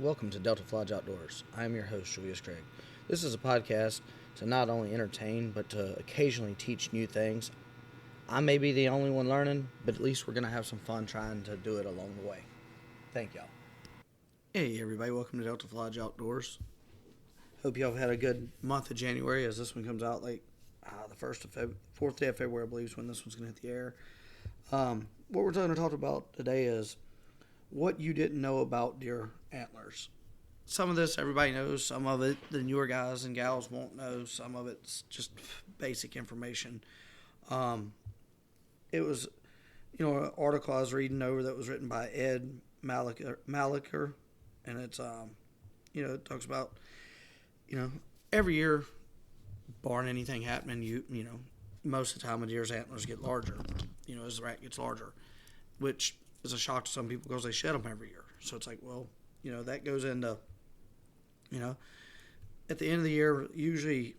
welcome to Delta Lodge Outdoors. I am your host, Julius. This is a podcast to not only entertain, but to occasionally teach new things. I may be the only one learning, but at least we're going to have some fun trying to do it along the way. Thank y'all. Hey everybody, welcome to Delta Lodge Outdoors. Hope y'all have had a good month of January, as this one comes out like the 4th day of February, I believe, is when this one's going to hit the air. What we're going to talk about today is what you didn't know about deer antlers. Some of this everybody knows, some of it the newer guys and gals won't know, some of it's just basic information. It was, an article I was reading over that was written by Ed Maliker, and it's, it talks about, every year, barring anything happening, most of the time a deer's antlers get larger, as the rat gets larger, which is a shock to some people because they shed them every year. So it's like, well, that goes into, at the end of the year, usually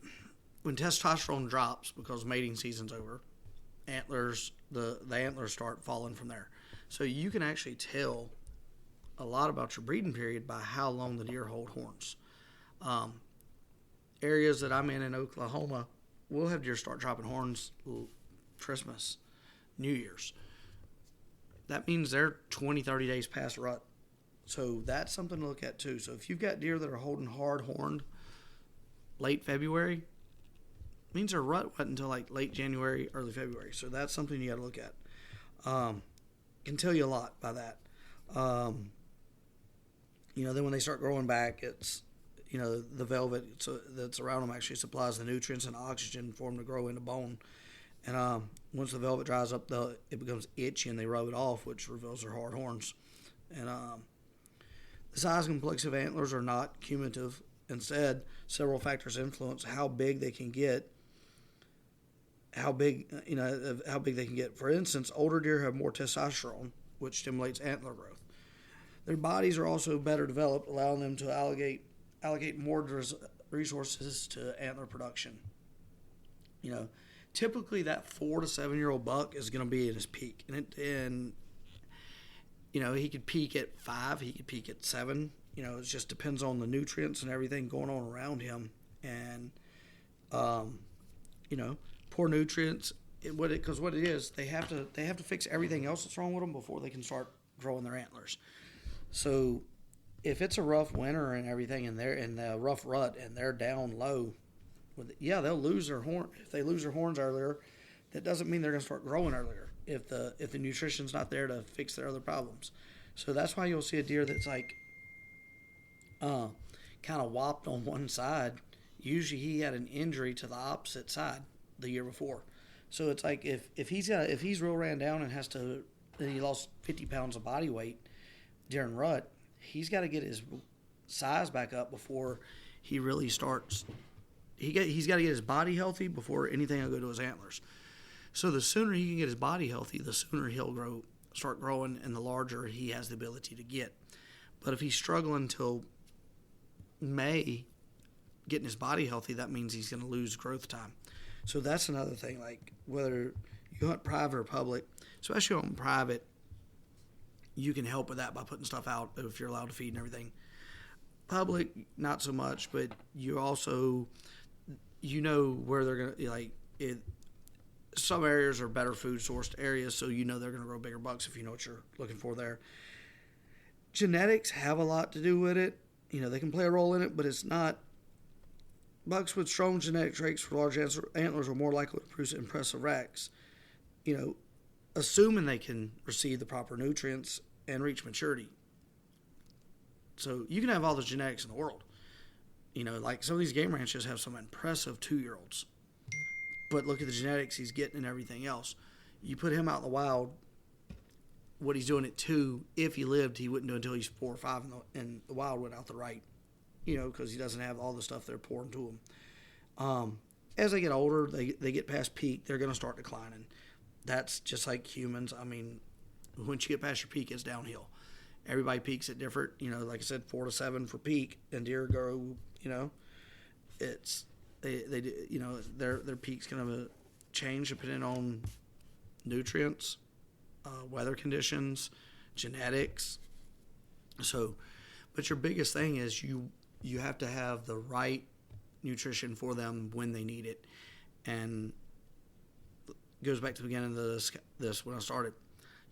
when testosterone drops because mating season's over, the antlers start falling from there. So you can actually tell a lot about your breeding period by how long the deer hold horns. Areas that I'm in Oklahoma, we'll have deer start dropping horns Christmas, New Year's. That means they're 20, 30 days past rut. So that's something to look at too. So if you've got deer that are holding hard horned late February, it means their rut wasn't until like late January, early February. So that's something you got to look at. Can tell you a lot by that. Then when they start growing back, it's, the velvet that's around them actually supplies the nutrients and oxygen for them to grow into bone. And once the velvet dries up, it becomes itchy and they rub it off, which reveals their hard horns. And the size and complexity of antlers are not cumulative. Instead, several factors influence how big they can get. How big they can get. For instance, older deer have more testosterone, which stimulates antler growth. Their bodies are also better developed, allowing them to allocate more resources to antler production. Typically that 4 to 7 year old buck is going to be at his peak, and he could peak at 5, he could peak at 7. It just depends on the nutrients and everything going on around him, and poor nutrients. Because what it is, they have to fix everything else that's wrong with them before they can start growing their antlers. So if it's a rough winter and everything, and they're in the rough rut and they're down low, they'll lose their horn. If they lose their horns earlier, that doesn't mean they're going to start growing earlier if the nutrition's not there to fix their other problems. So that's why you'll see a deer that's like kind of whopped on one side. Usually he had an injury to the opposite side the year before. So it's like if he's real ran down and he lost 50 pounds of body weight during rut, he's got to get his size back up before he really starts. He's got to get his body healthy before anything will go to his antlers. So the sooner he can get his body healthy, the sooner he'll start growing, and the larger he has the ability to get. But if he's struggling until May getting his body healthy, that means he's going to lose growth time. So that's another thing, like whether you hunt private or public, especially on private, you can help with that by putting stuff out if you're allowed to feed and everything. Public, not so much, but you also, where they're going to, some areas are better food sourced areas, so they're going to grow bigger bucks if you know what you're looking for there. Genetics have a lot to do with it. They can play a role in it, but it's not. Bucks with strong genetic traits for large antlers are more likely to produce impressive racks, assuming they can receive the proper nutrients and reach maturity. So you can have all the genetics in the world. Like some of these game ranches have some impressive 2-year-olds. But look at the genetics he's getting and everything else. You put him out in the wild, what he's doing at 2, if he lived, he wouldn't do it until he's 4 or 5, and the wild went out the right, because he doesn't have all the stuff they're pouring to him. As they get older, they get past peak, they're going to start declining. That's just like humans. I mean, once you get past your peak, it's downhill. Everybody peaks at different, like I said, 4 to 7 for peak, and deer grow, it's their peak's going to change depending on nutrients, weather conditions, genetics. So But your biggest thing is you have to have the right nutrition for them when they need it. And it goes back to the beginning of this when I started.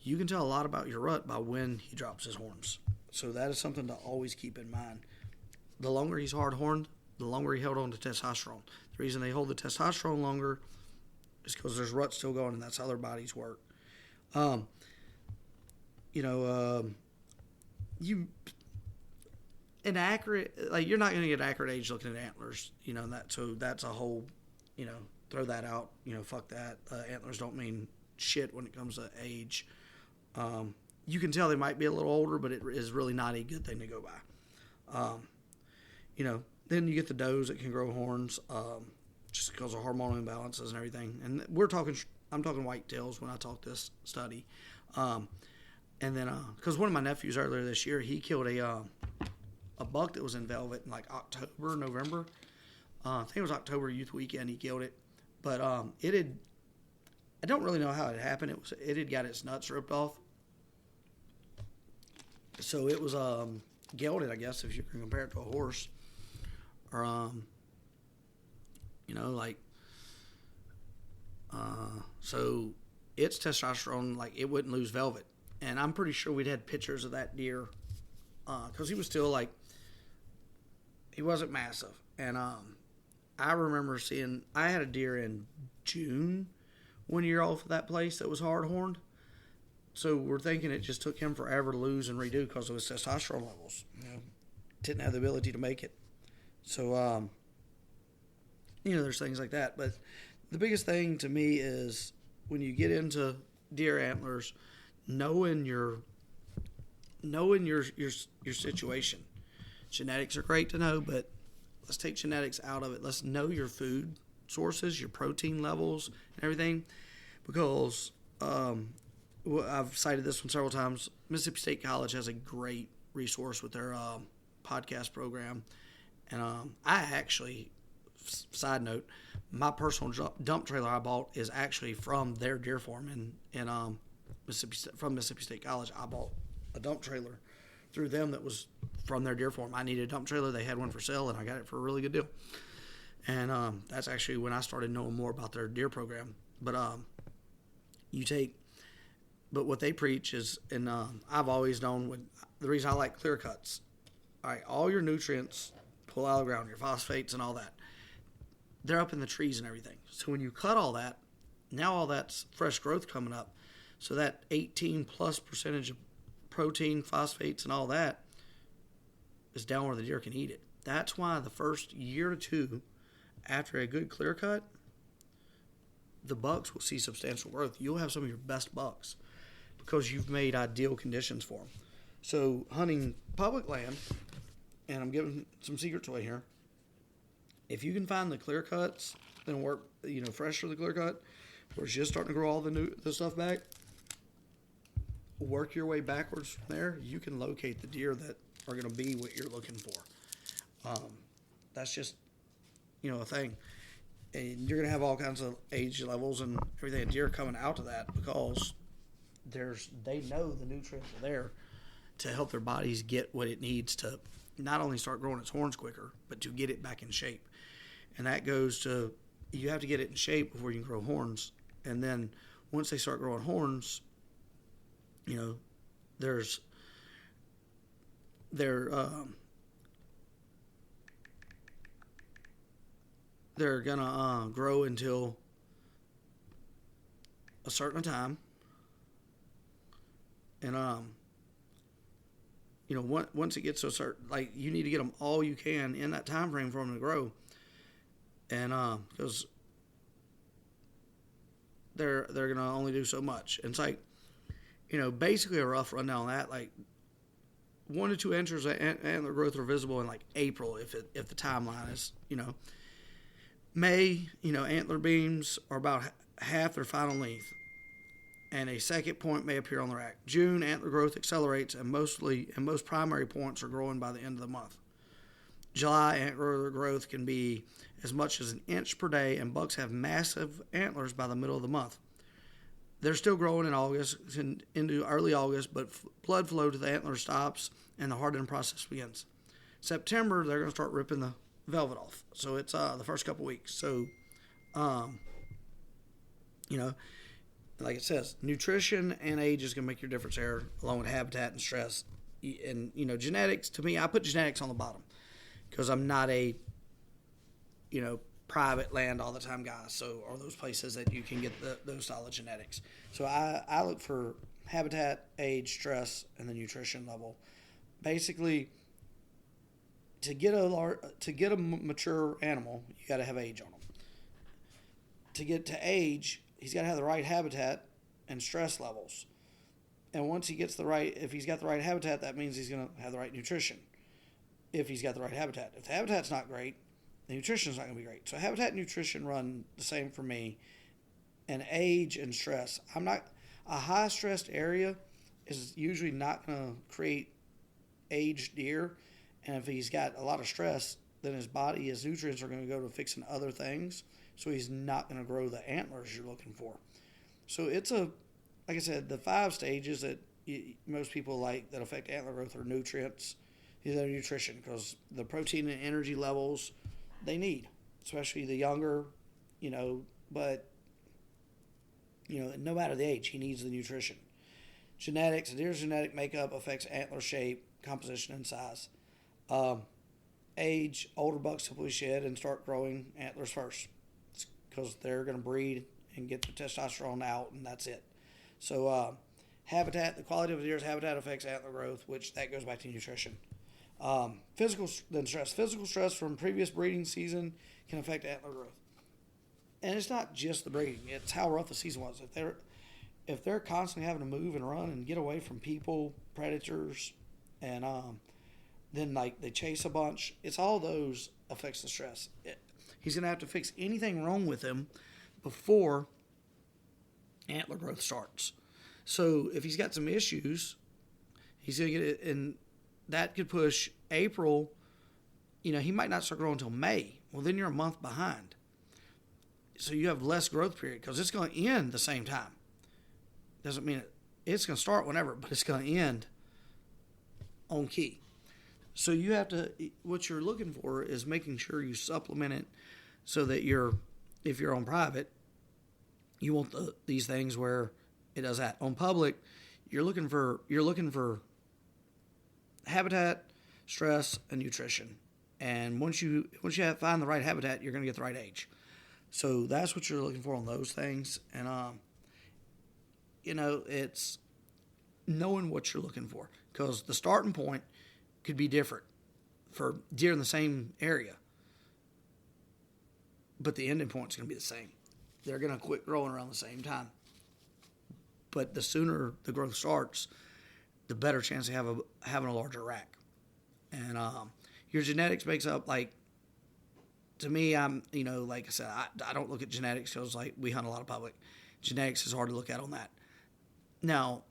You can tell a lot about your rut by when he drops his horns. So that is something to always keep in mind. The longer he's hard-horned, the longer he held on to testosterone. The reason they hold the testosterone longer is because there's rut still going, and that's how their bodies work. Inaccurate, like, you're not going to get accurate age looking at antlers, so that's a whole, throw that out, fuck that. Antlers don't mean shit when it comes to age. You can tell they might be a little older, but it is really not a good thing to go by. Then you get the does that can grow horns, just because of hormonal imbalances and everything. And I'm talking whitetails when I talk this study. And then, because one of my nephews earlier this year, he killed a buck that was in velvet in like October, November. I think it was October Youth Weekend. He killed it, but I don't really know how it happened. It had got its nuts ripped off, so it was gelded, I guess, if you can compare it to a horse, or so its testosterone, like, it wouldn't lose velvet, and I'm pretty sure we'd had pictures of that deer, because he was still, like, he wasn't massive, and I remember I had a deer in June 1 year off of that place that was hard horned. So we're thinking it just took him forever to lose and redo because of his testosterone levels. Didn't have the ability to make it. So, there's things like that. But the biggest thing to me is when you get into deer antlers, knowing your situation. Genetics are great to know, but let's take genetics out of it. Let's know your food sources, your protein levels, and everything. Because I've cited this one several times. Mississippi State College has a great resource with their podcast program. And I actually, side note, my personal dump trailer I bought is actually from their deer farm in Mississippi State College. I bought a dump trailer through them that was from their deer farm. I needed a dump trailer. They had one for sale, and I got it for a really good deal. And that's actually when I started knowing more about their deer program. But but what they preach is, and I've always known, the reason I like clear cuts. All right, all your nutrients pull out of the ground, your phosphates and all that, they're up in the trees and everything. So when you cut all that, now all that's fresh growth coming up. So that 18+% of protein, phosphates, and all that is down where the deer can eat it. That's why the first year or two after a good clear cut, the bucks will see substantial growth. You'll have some of your best bucks because you've made ideal conditions for them. So hunting public land, and I'm giving some secrets away here, if you can find the clear cuts, then work, fresh for the clear cut, where it's just starting to grow all the stuff back, work your way backwards from there, you can locate the deer that are going to be what you're looking for. That's just, a thing. And you're going to have all kinds of age levels and everything. Deer coming out of that because they know the nutrients are there to help their bodies get what it needs to not only start growing its horns quicker, but to get it back in shape. And that goes to, you have to get it in shape before you can grow horns. And then once they start growing horns, they're gonna grow until a certain time, and once it gets to a certain, like, you need to get them all you can in that time frame for them to grow, and because they're gonna only do so much. And it's like, basically a rough rundown on that, like 1 to 2 inches of antler growth are visible in like April if the timeline is, May, antler beams are about half their final length, and a second point may appear on the rack. June, antler growth accelerates, and most primary points are growing by the end of the month. July, antler growth can be as much as 1 inch per day, and bucks have massive antlers by the middle of the month. they're still growing in August, into early August, but blood flow to the antler stops and the hardening process begins. September, they're going to start ripping the velvet off. So it's the first couple weeks. So, you know, like it says, nutrition and age is going to make your difference there, along with habitat and stress. And, you know, genetics, to me, I put genetics on the bottom because I'm not a, you know, private land all the time guy. So, or those places that you can get those style of genetics. So I look for habitat, age, stress, and the nutrition level. Basically, to get a mature animal, you got to have age on them. To get to age, he's got to have the right habitat and stress levels. And once he gets if he's got the right habitat, that means he's going to have the right nutrition. If he's got the right habitat. If the habitat's not great, the nutrition's not going to be great. So habitat and nutrition run the same for me. And age and stress. A high stressed area is usually not going to create aged deer. And if he's got a lot of stress, then his nutrients are going to go to fixing other things. So he's not going to grow the antlers you're looking for. So it's like I said, the 5 stages that most people like that affect antler growth are nutrients, their nutrition, because the protein and energy levels they need, especially the younger, you know, but, you know, no matter the age, he needs the nutrition. Genetics, a deer's genetic makeup affects antler shape, composition, and size. Age, older bucks typically shed and start growing antlers first because they're going to breed and get the testosterone out, and that's it. So habitat, the quality of the deer's habitat affects antler growth, which that goes back to nutrition. Physical stress. Physical stress from previous breeding season can affect antler growth. And it's not just the breeding; it's how rough the season was. If they're constantly having to move and run and get away from people, predators, and then like they chase a bunch, it's all those affects the stress. He's gonna have to fix anything wrong with him before antler growth starts. So if he's got some issues, he's gonna get it, and that could push April. You know, he might not start growing until May. Well, then you're a month behind. So you have less growth period because it's going to end the same time. Doesn't mean it's going to start whenever, but it's going to end on key. So you have to, what you're looking for is making sure you supplement it so that if you're on private, you want these things where it does that. On public, you're looking for habitat, stress, and nutrition. And once you find the right habitat, you're going to get the right age. So that's what you're looking for on those things. And, you know, it's knowing what you're looking for. Because the starting point could be different for deer in the same area. But the ending point is going to be the same. They're going to quit growing around the same time. But the sooner the growth starts, the better chance they have of having a larger rack. And your genetics makes up, like, to me, you know, like I said, I don't look at genetics because, like, we hunt a lot of public. Genetics is hard to look at on that. Now,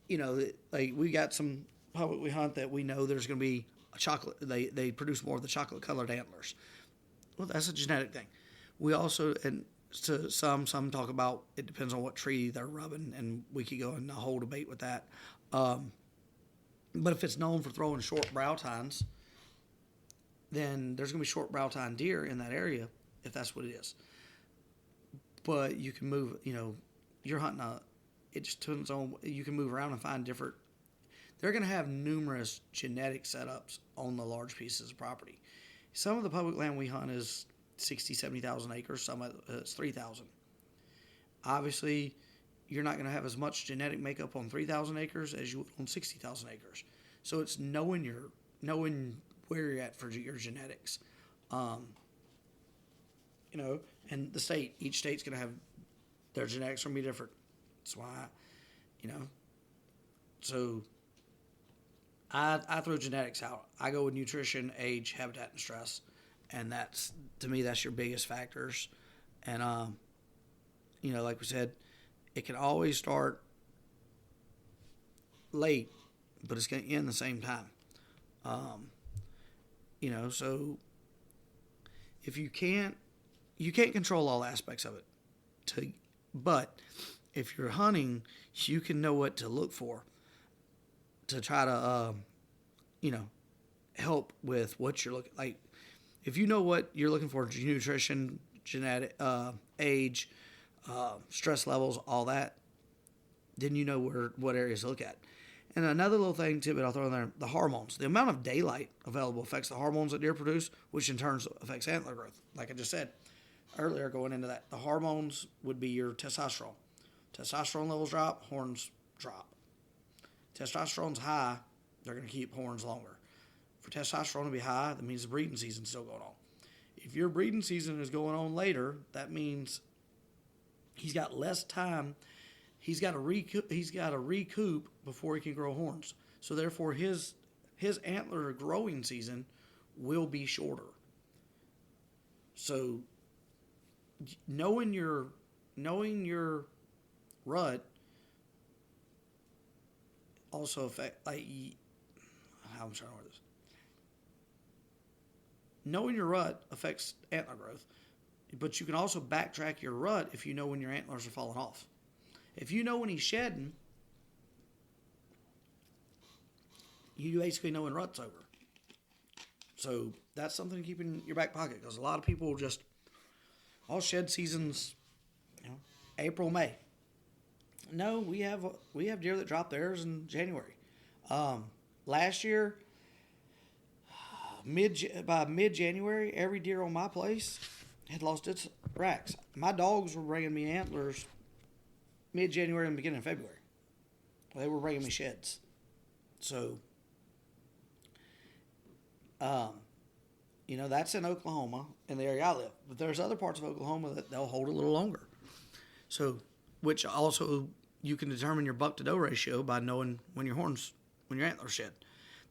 you know, like, we got some public we hunt that we know there's going to be a chocolate. They produce more of the chocolate-colored antlers. Well, that's a genetic thing. We also, and to some talk about it depends on what tree they're rubbing, and we could go in a whole debate with that. But if it's known for throwing short brow tines, then there's going to be short brow tine deer in that area if that's what it is. But you can move, you know, you're hunting it just depends on, you can move around and find different, they're going to have numerous genetic setups on the large pieces of property. Some of the public land we hunt is 60, 70,000 acres, some of it's 3,000. Obviously, you're not going to have as much genetic makeup on 3,000 acres as you would on 60,000 acres. So it's knowing where you're at for your genetics. You know, and each state's going to have, their genetics are going to be different. That's why, you know, so I throw genetics out. I go with nutrition, age, habitat, and stress. And that's, to me, that's your biggest factors. And, you know, like we said, it can always start late, but it's going to end the same time. You know, so you can't control all aspects of it. But if you're hunting, you can know what to look for to try to, help with what you're looking like. If you know what you're looking for, nutrition, genetic, age, stress levels, all that, then you know what areas to look at. And another little tidbit I'll throw in there, the hormones. The amount of daylight available affects the hormones that deer produce, which in turn affects antler growth. Like I just said earlier, going into that, the hormones would be your testosterone. Testosterone levels drop, horns drop. Testosterone's high, they're going to keep horns longer. For testosterone to be high, that means the breeding season's still going on. If your breeding season is going on later, that means he's got less time. He's got to recoup before he can grow horns. So therefore, his antler growing season will be shorter. So knowing your rut also affect how I'm trying to word this. Knowing your rut affects antler growth, but you can also backtrack your rut if you know when your antlers are falling off. If you know when he's shedding, you basically know when rut's over. So that's something to keep in your back pocket, because a lot of people just, all shed seasons, April, May. No, we have deer that drop theirs in January. Last year, by mid-January, every deer on my place had lost its racks. My dogs were bringing me antlers mid-January and beginning of February. They were bringing me sheds. So, that's in Oklahoma, in the area I live. But there's other parts of Oklahoma that they'll hold a little longer. So, which also you can determine your buck to doe ratio by knowing when your antlers shed.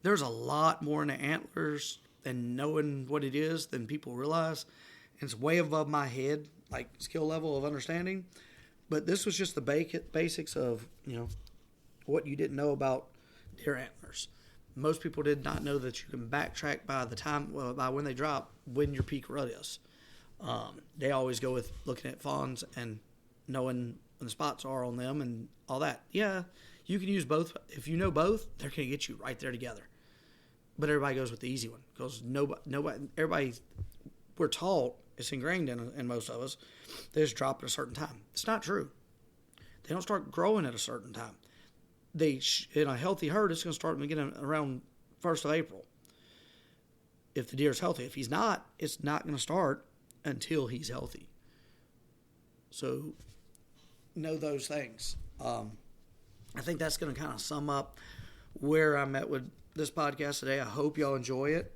There's a lot more in the antlers and knowing what it is than people realize. And it's way above my head, like skill level of understanding. But this was just the basics of, what you didn't know about deer antlers. Most people did not know that you can backtrack by when they drop, when your peak rut is. They always go with looking at fawns and knowing when the spots are on them and all that. Yeah, you can use both. If you know both, they're going to get you right there together. But everybody goes with the easy one, because everybody, we're taught, it's ingrained in most of us, they just drop at a certain time. It's not true. They don't start growing at a certain time. In a healthy herd, it's going to start beginning around 1st of April. If the deer is healthy. If he's not, it's not going to start until he's healthy. So, know those things. I think that's going to kind of sum up where I'm at with this podcast today. I hope y'all enjoy it.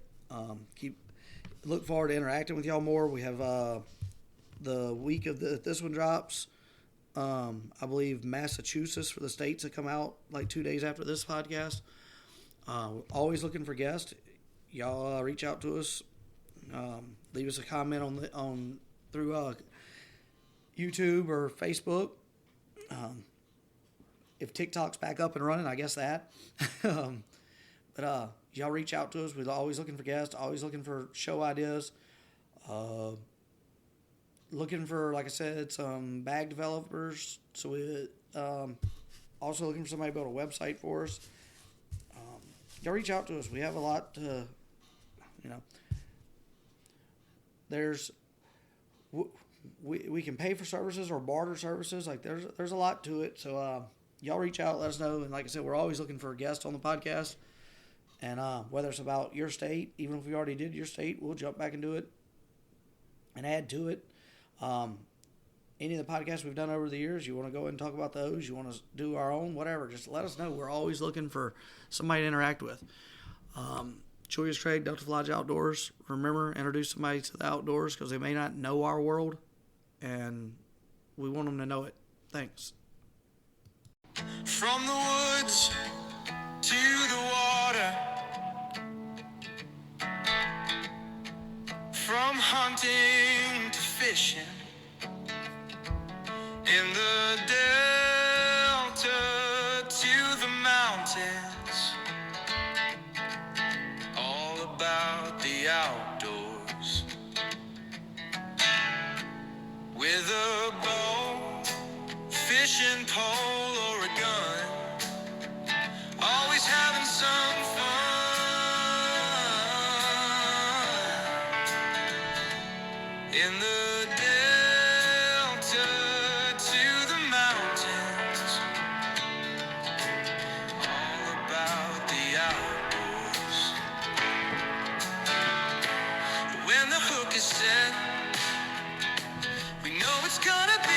Look forward to interacting with y'all more. We have the week of this one drops. I believe Massachusetts for the states that come out like 2 days after this podcast. Always looking for guests. Y'all reach out to us. Leave us a comment through YouTube or Facebook. If TikTok's back up and running, I guess that. But y'all reach out to us. We're always looking for guests, always looking for show ideas. Looking for, like I said, some bag developers. So we also looking for somebody to build a website for us. Y'all reach out to us. We have a lot to, there's, we can pay for services or barter services. Like there's a lot to it. So y'all reach out, let us know. And like I said, we're always looking for a guest on the podcast. And whether it's about your state, even if we already did your state, we'll jump back and do it and add to it. Any of the podcasts we've done over the years, you want to go ahead and talk about those, you want to do our own, whatever, just let us know. We're always looking for somebody to interact with. Julius Craig, Delta Lodge Outdoors. Remember, introduce somebody to the outdoors, because they may not know our world, and we want them to know it. Thanks. From the woods to the water, from hunting to fishing, in the delta to the mountains, all about the outdoors. With a bow, fish fishing pole or a gun, always having some fun. In the delta to the mountains, all about the outdoors. When the hook is set, we know it's gonna be